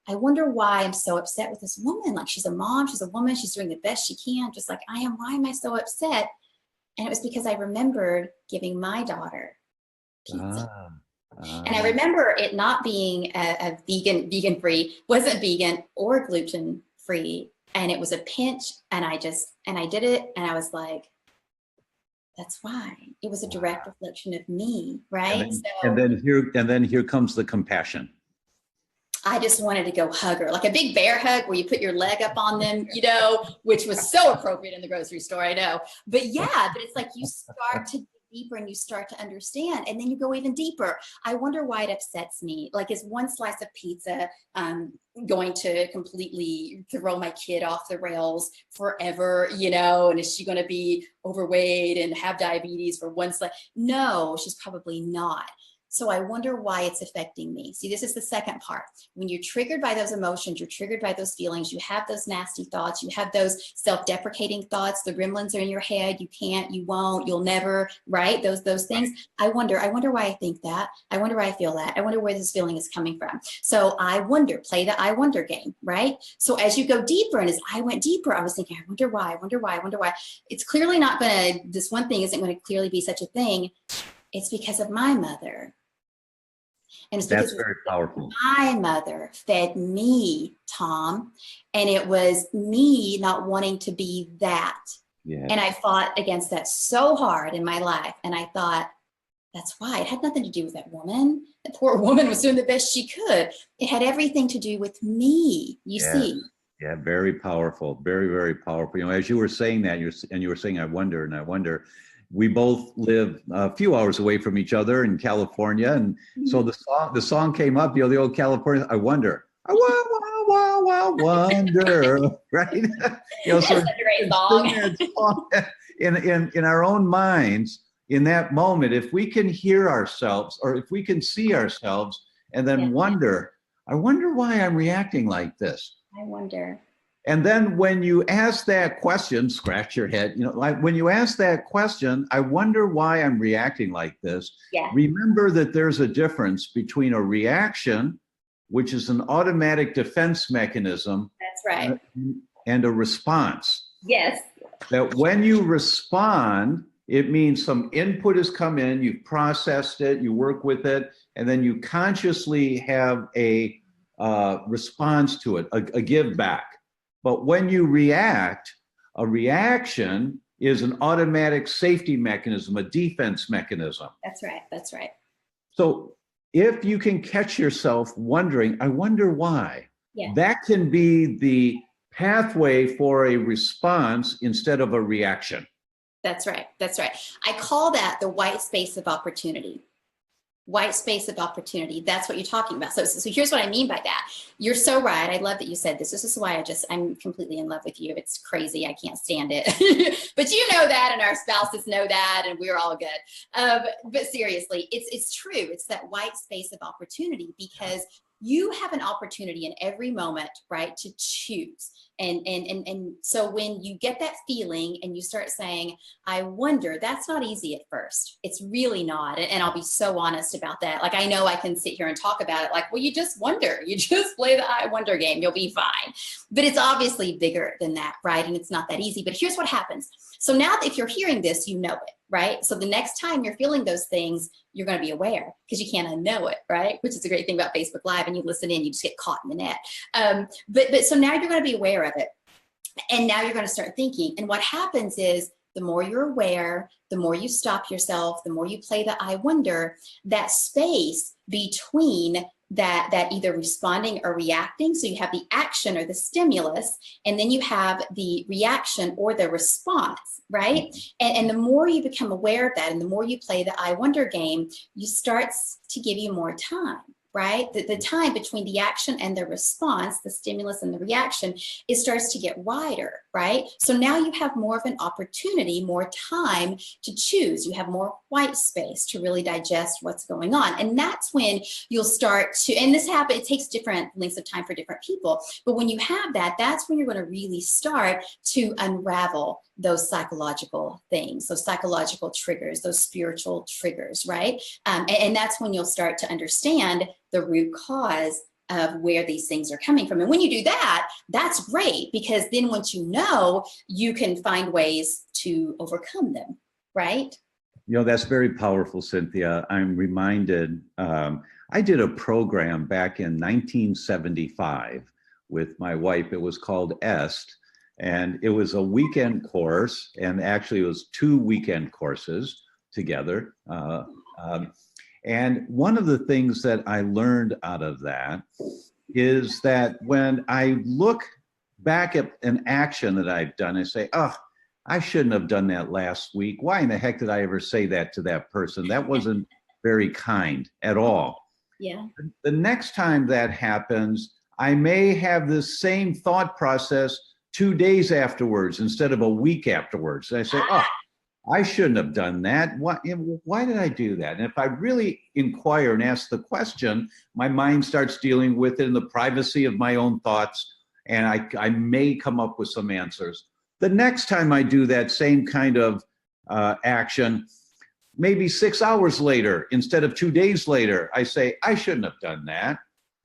I wonder why I'm so upset with this woman. Like, she's a mom, she's a woman, she's doing the best she can, just like I am. Why am I so upset? And it was because I remembered giving my daughter pizza. And I remember it not being a vegan free, wasn't vegan or gluten free. And it was a pinch, and I did it, and I was like, that's why. It was a direct reflection of me, right? And then here comes the compassion. I just wanted to go hug her, like a big bear hug where you put your leg up on them, you know, which was so appropriate in the grocery store, I know. But yeah, but it's like you start to dig deeper and you start to understand, and then you go even deeper. I wonder why it upsets me. Like, is one slice of pizza going to completely throw my kid off the rails forever, you know? And is she going to be overweight and have diabetes for one slice? No, she's probably not. So I wonder why it's affecting me. See, this is the second part. When you're triggered by those emotions, you're triggered by those feelings, you have those nasty thoughts, you have those self-deprecating thoughts, the gremlins are in your head, you can't, you won't, you'll never, right? Those things. I wonder why I think that. I wonder why I feel that. I wonder where this feeling is coming from. So I wonder, play the I wonder game, right? So as you go deeper, and as I went deeper, I was thinking, I wonder why. It's clearly not gonna, this one thing isn't gonna clearly be such a thing. It's because of my mother. And it's because that's very powerful. My mother fed me, Tom, and it was me not wanting to be that. Yes. And I fought against that so hard in my life. And I thought, that's why. It had nothing to do with that woman. That poor woman was doing the best she could. It had everything to do with me, you see. Yeah, very powerful. Very, very powerful. You know, as you were saying that, you were saying, I wonder. We both live a few hours away from each other in California. And so the song came up, you know, the old California, I wonder, I wonder, right? You know, so that's a great song. in our own minds, in that moment, if we can hear ourselves, or if we can see ourselves and then wonder, I wonder why I'm reacting like this. I wonder. And then when you ask that question, scratch your head, you know, like when you ask that question, I wonder why I'm reacting like this. Yeah. Remember that there's a difference between a reaction, which is an automatic defense mechanism. That's right. And a response. Yes. That when you respond, it means some input has come in, you've processed it, you work with it, and then you consciously have a response to it, a give back. But when you react, a reaction is an automatic safety mechanism, a defense mechanism. That's right. That's right. So if you can catch yourself wondering, I wonder why, Yeah. that can be the pathway for a response instead of a reaction. That's right. That's right. I call that the white space of opportunity. White space of opportunity. That's what you're talking about. So here's what I mean by that. You're so right. I love that you said this. This is why I'm completely in love with you. It's crazy. I can't stand it. But you know that, and our spouses know that, and we're all good. But seriously, it's true. It's that white space of opportunity, because you have an opportunity in every moment, right, to choose. And so when you get that feeling and you start saying, I wonder, that's not easy at first. It's really not. And I'll be so honest about that. Like, I know I can sit here and talk about it like, well, you just wonder. You just play the I wonder game. You'll be fine. But it's obviously bigger than that, right? And it's not that easy. But here's what happens. So now if you're hearing this, you know it, right? So the next time you're feeling those things, you're going to be aware, because you can't unknow it, right? Which is a great thing about Facebook Live, and you listen in, you just get caught in the net. But so now you're going to be aware of it. And now you're going to start thinking. And what happens is, the more you're aware, the more you stop yourself, the more you play the I wonder, that space between that either responding or reacting. So you have the action or the stimulus, and then you have the reaction or the response, right? And the more you become aware of that, and the more you play the I wonder game, you start to give you more time. Right? The time between the action and the response, the stimulus and the reaction, it starts to get wider, right? So now you have more of an opportunity, more time to choose. You have more white space to really digest what's going on. And that's when you'll start to, and this happens, it takes different lengths of time for different people, but when you have that, that's when you're going to really start to unravel those psychological things, those psychological triggers, those spiritual triggers, right? And that's when you'll start to understand the root cause of where these things are coming from. And when you do that, that's great, because then once you know, you can find ways to overcome them, right? You know, that's very powerful, Cynthia. I'm reminded, I did a program back in 1975 with my wife. It was called EST. And it was a weekend course, and actually it was 2 weekend courses together. And one of the things that I learned out of that is that when I look back at an action that I've done, I say, oh, I shouldn't have done that last week. Why in the heck did I ever say that to that person? That wasn't very kind at all. Yeah. The next time that happens, I may have this same thought process 2 days afterwards instead of a week afterwards. And I say, oh, I shouldn't have done that. Why did I do that? And if I really inquire and ask the question, my mind starts dealing with it in the privacy of my own thoughts, and I may come up with some answers. The next time I do that same kind of action, maybe 6 hours later, instead of 2 days later, I say, I shouldn't have done that.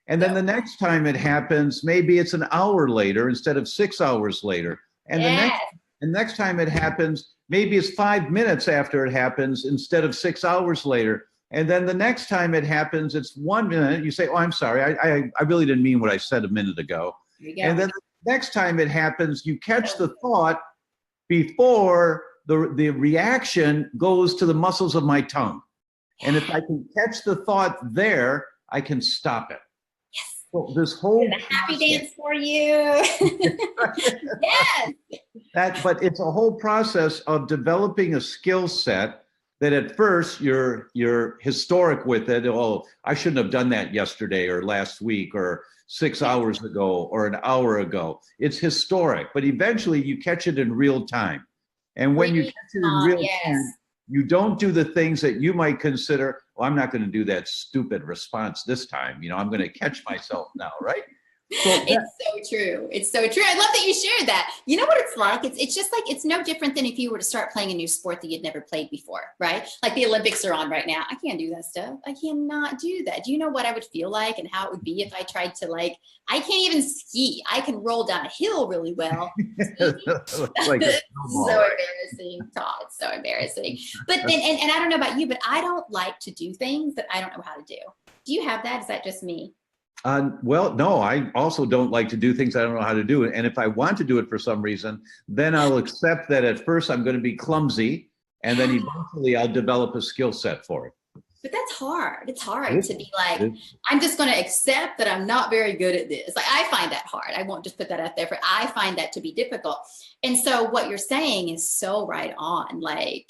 And then the next time it happens, maybe it's an hour later instead of 6 hours later. And the next time it happens, maybe it's 5 minutes after it happens instead of 6 hours later. And then the next time it happens, it's 1 minute. You say, oh, I'm sorry. I really didn't mean what I said a minute ago. And then the next time it happens, you catch the thought before the reaction goes to the muscles of my tongue. And if I can catch the thought there, I can stop it. Well, this whole happy dance for you. Yes. But it's a whole process of developing a skill set that at first you're historic with it. Oh, I shouldn't have done that yesterday or last week or 6 hours ago or an hour ago. It's historic, but eventually you catch it in real time. And when you catch it in real time, you don't do the things that you might consider, well, I'm not going to do that stupid response this time. You know, I'm going to catch myself now, right? So it's so true. It's so true. I love that you shared that. You know what it's like? It's just like, it's no different than if you were to start playing a new sport that you'd never played before, right? Like the Olympics are on right now. I can't do that stuff. I cannot do that. Do you know what I would feel like and how it would be if I tried to, like, I can't even ski. I can roll down a hill really well. like so embarrassing, Todd. So embarrassing. But then, and I don't know about you, but I don't like to do things that I don't know how to do. Do you have that? Is that just me? Well, no, I also don't like to do things I don't know how to do. And if I want to do it for some reason, then I'll accept that at first I'm going to be clumsy, and then eventually I'll develop a skill set for it. But that's hard. It's hard It to is. be like, It is. I'm just going to accept that I'm not very good at this. Like, I find that hard. I won't just put that out there, but I find that to be difficult. And so what you're saying is so right on. Like,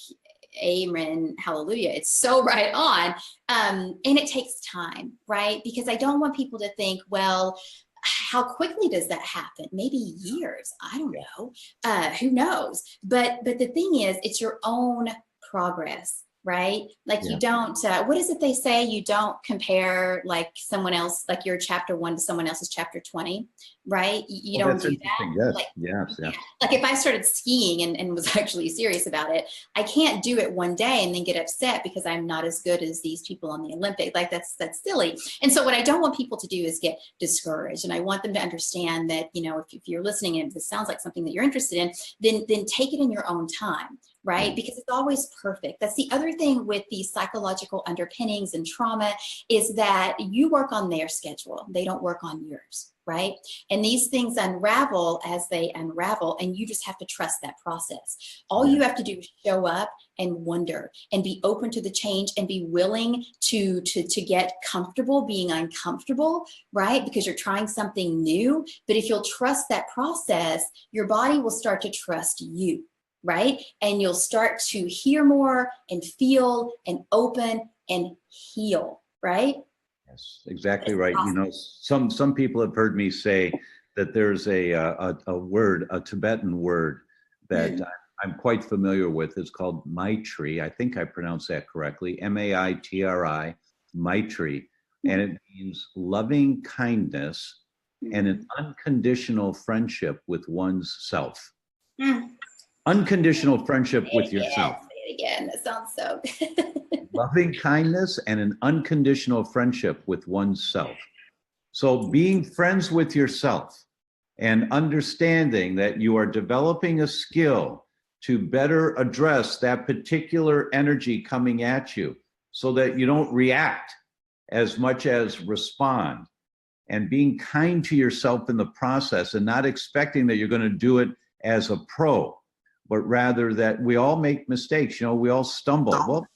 amen, hallelujah. It's so right on. And it takes time, right? Because I don't want people to think, well, how quickly does that happen? Maybe years. I don't know. Who knows? But the thing is, it's your own progress, right? Like, you don't, what is it they say? You don't compare like someone else, like your chapter 1 to someone else's chapter 20, right? You don't do that. Yes, like, yes, yes. like if I started skiing and was actually serious about it, I can't do it one day and then get upset because I'm not as good as these people on the Olympic. Like, that's silly. And so what I don't want people to do is get discouraged. And I want them to understand that, you know, if you're listening and this sounds like something that you're interested in, then take it in your own time. Right? Because it's always perfect. That's the other thing with these psychological underpinnings and trauma, is that you work on their schedule. They don't work on yours, right? And these things unravel as they unravel, and you just have to trust that process. All you have to do is show up and wonder and be open to the change and be willing to get comfortable being uncomfortable, right? Because you're trying something new. But if you'll trust that process, your body will start to trust you. Right? And you'll start to hear more and feel and open and heal, right? Yes, exactly right. Awesome. You know, some people have heard me say that there's a word, a Tibetan word that I'm quite familiar with. It's called Maitri. I think I pronounced that correctly. Maitri, Maitri. And it means loving kindness and an unconditional friendship with one's self. Unconditional friendship with yourself. Say it again. That sounds so good. Loving kindness and an unconditional friendship with one's self. So being friends with yourself and understanding that you are developing a skill to better address that particular energy coming at you so that you don't react as much as respond, and being kind to yourself in the process and not expecting that you're going to do it as a pro, but rather that we all make mistakes. You know, we all stumble. Well,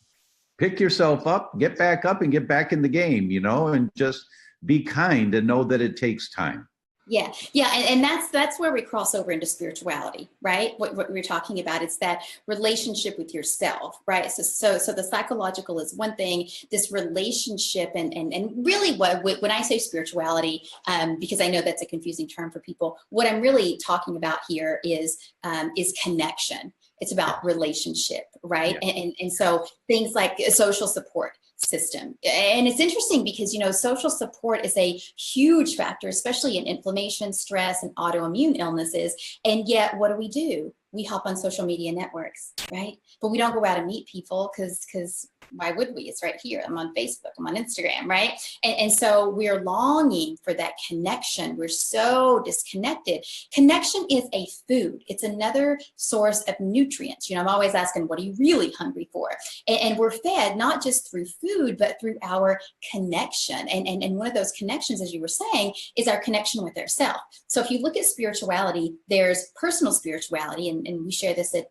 pick yourself up, get back up and get back in the game, you know, and just be kind and know that it takes time. Yeah. Yeah. And that's where we cross over into spirituality, right? What we're talking about, it's that relationship with yourself, right? So the psychological is one thing, this relationship and really when I say spirituality, because I know that's a confusing term for people, what I'm really talking about here is connection. It's about relationship, right? Yeah. And so things like social support system. And it's interesting because, you know, social support is a huge factor, especially in inflammation, stress, and autoimmune illnesses. And yet, what do? We hop on social media networks, right? But we don't go out and meet people because why would we? It's right here. I'm on Facebook, I'm on Instagram, right? And so we're longing for that connection. We're so disconnected. Connection is a food. It's another source of nutrients. You know, I'm always asking, what are you really hungry for? And we're fed not just through food, but through our connection. And one of those connections, as you were saying, is our connection with ourselves. So if you look at spirituality, there's personal spirituality, and we share this at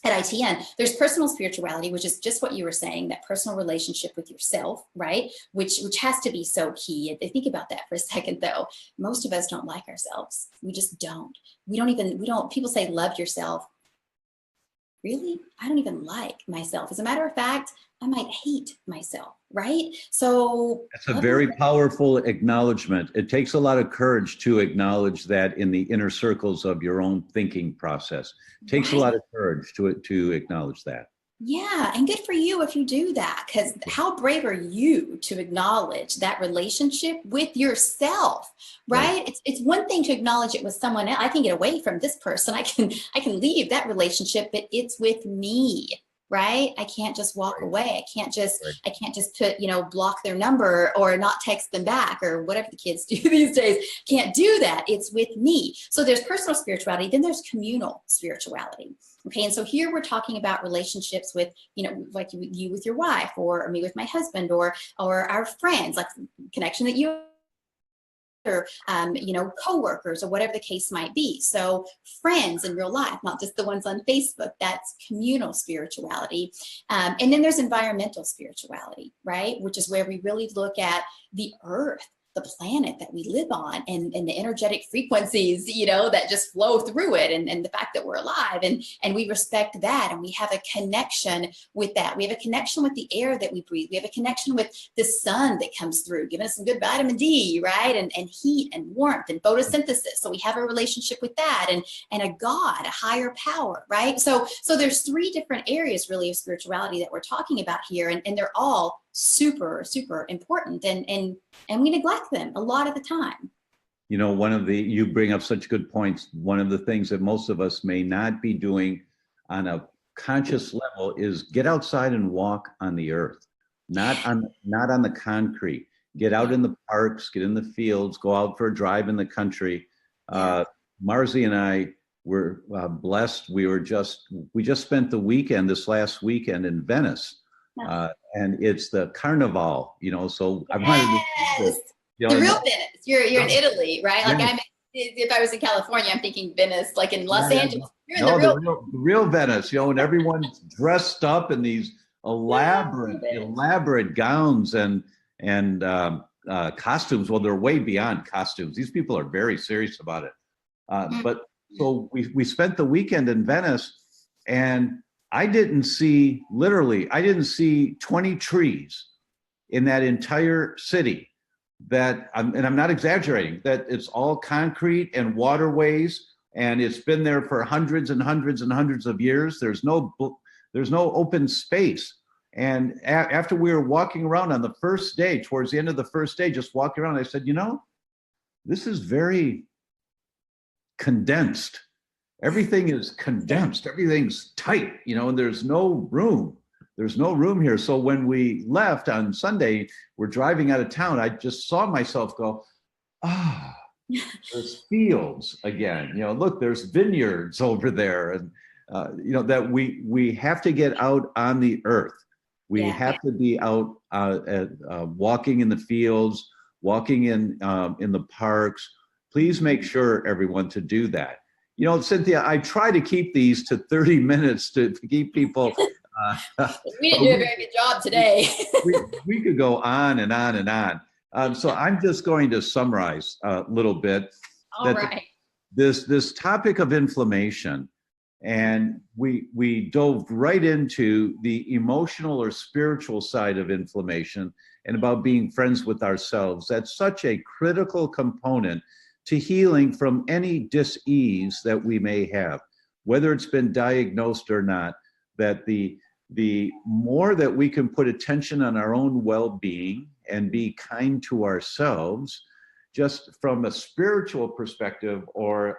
ITN. There's personal spirituality, which is just what you were saying, that personal relationship with yourself, right? Which has to be so key. Think about that for a second, though. Most of us don't like ourselves. We just don't. We don't, people say love yourself. Really? I don't even like myself. As a matter of fact, I might hate myself, right? So that's a very powerful acknowledgement. It takes a lot of courage to acknowledge that in the inner circles of your own thinking process. It takes a lot of courage to acknowledge that. Yeah, and good for you if you do that, because how brave are you to acknowledge that relationship with yourself, right? It's one thing to acknowledge it with someone else. I can get away from this person. I can leave that relationship, but it's with me, right? I can't just walk away. I can't just put, block their number or not text them back or whatever the kids do these days. Can't do that. It's with me. So there's personal spirituality, then there's communal spirituality. Okay, and so here we're talking about relationships with, like you with your wife, or me with my husband, or our friends, like connection that you you know, coworkers or whatever the case might be. So friends in real life, not just the ones on Facebook, that's communal spirituality. And then there's environmental spirituality, right? Which is where we really look at the earth, the planet that we live on, and the energetic frequencies, you know, that just flow through it, and the fact that we're alive, and we respect that, and we have a connection with that. We have a connection with the air that we breathe. We have a connection with the sun that comes through, giving us some good vitamin D, right? And heat and warmth and photosynthesis. So we have a relationship with that, and a God, a higher power, right? So there's three different areas really of spirituality that we're talking about here, and they're all super, super important, and we neglect them a lot of the time. You know, you bring up such good points. One of the things that most of us may not be doing on a conscious level is get outside and walk on the earth, not on the concrete. Get out in the parks, get in the fields, go out for a drive in the country. Marzi and I were blessed. We just spent the weekend, this last weekend, in Venice. And it's the Carnival, you know, so I wanted to, you know, the real Venice. You're in Italy, right? Like if I was in California, I'm thinking Venice, like in Los Angeles. You're in the real Venice, you know, and everyone's dressed up in these elaborate gowns and costumes. Well, they're way beyond costumes. These people are very serious about it. But so we spent the weekend in Venice, and I didn't see 20 trees in that entire city. And I'm not exaggerating, that it's all concrete and waterways, and it's been there for hundreds and hundreds and hundreds of years. There's no open space. And after we were walking around on the first day, towards the end of the first day, just walking around, I said, you know, this is very condensed. Everything is condensed, everything's tight, you know, and there's no room here. So when we left on Sunday, we're driving out of town, I just saw myself go, there's fields again, you know, look, there's vineyards over there. And, you know, that we have to get out on the earth. We have to be out walking in the fields, walking in the parks. Please make sure, everyone, to do that. You know, Cynthia, I try to keep these to 30 minutes to keep people. We didn't do a very good job today. we could go on and on and on. So I'm just going to summarize a little bit. All right. This topic of inflammation, and we dove right into the emotional or spiritual side of inflammation and about being friends with ourselves. That's such a critical component to healing from any dis-ease that we may have, whether it's been diagnosed or not. That the more that we can put attention on our own well-being and be kind to ourselves, just from a spiritual perspective, or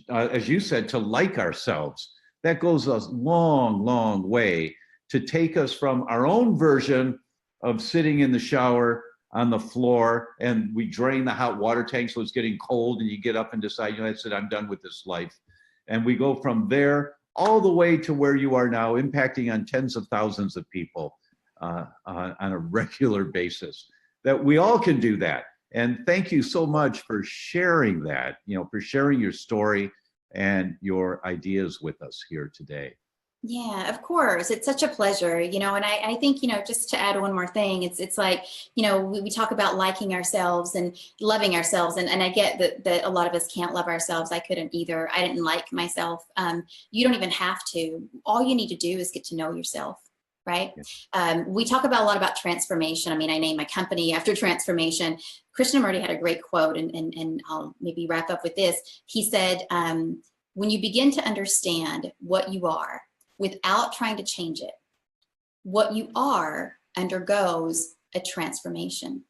as you said, to like ourselves, that goes a long, long way to take us from our own version of sitting in the shower on the floor, and we drain the hot water tank so it's getting cold, and you get up and decide, you know, that's it, I'm done with this life. And we go from there all the way to where you are now, impacting on tens of thousands of people on a regular basis. That we all can do that. And thank you so much for sharing that, you know, for sharing your story and your ideas with us here today. Yeah, of course. It's such a pleasure, you know, and I think, you know, just to add one more thing, it's like, you know, we talk about liking ourselves and loving ourselves. And I get that a lot of us can't love ourselves. I couldn't either. I didn't like myself. You don't even have to. All you need to do is get to know yourself. Right. Yeah. We talk about a lot about transformation. I mean, I named my company after transformation. Krishnamurti had a great quote, and I'll maybe wrap up with this. He said, when you begin to understand what you are, without trying to change it, what you are undergoes a transformation.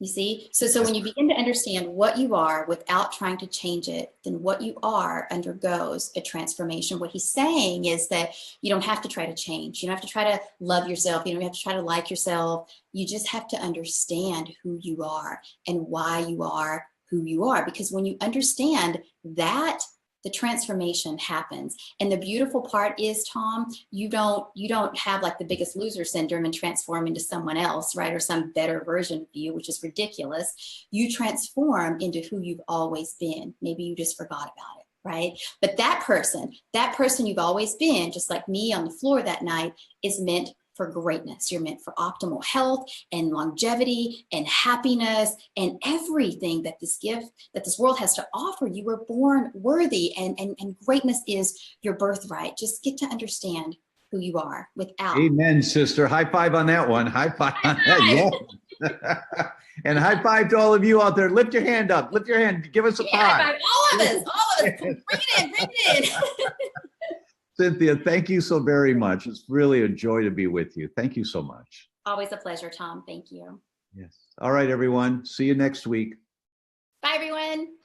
You see? So when you begin to understand what you are without trying to change it, then what you are undergoes a transformation. What he's saying is that you don't have to try to change. You don't have to try to love yourself. You don't have to try to like yourself. You just have to understand who you are and why you are who you are. Because when you understand that, the transformation happens. And the beautiful part is, Tom, you don't have like the biggest loser syndrome and transform into someone else, right? Or some better version of you, which is ridiculous. You transform into who you've always been. Maybe you just forgot about it, right? But that person you've always been, just like me on the floor that night, is meant for greatness. You're meant for optimal health and longevity and happiness and everything that this gift, that this world has to offer. You were born worthy, and greatness is your birthright. Just get to understand who you are without. Amen, sister. High five on that one. High five on that. Yeah. And high five to all of you out there. Lift your hand up. Lift your hand. Give us a high five. five. All of us. Bring it in. Bring it in. Cynthia, thank you so very much. It's really a joy to be with you. Thank you so much. Always a pleasure, Tom. Thank you. Yes. All right, everyone. See you next week. Bye, everyone.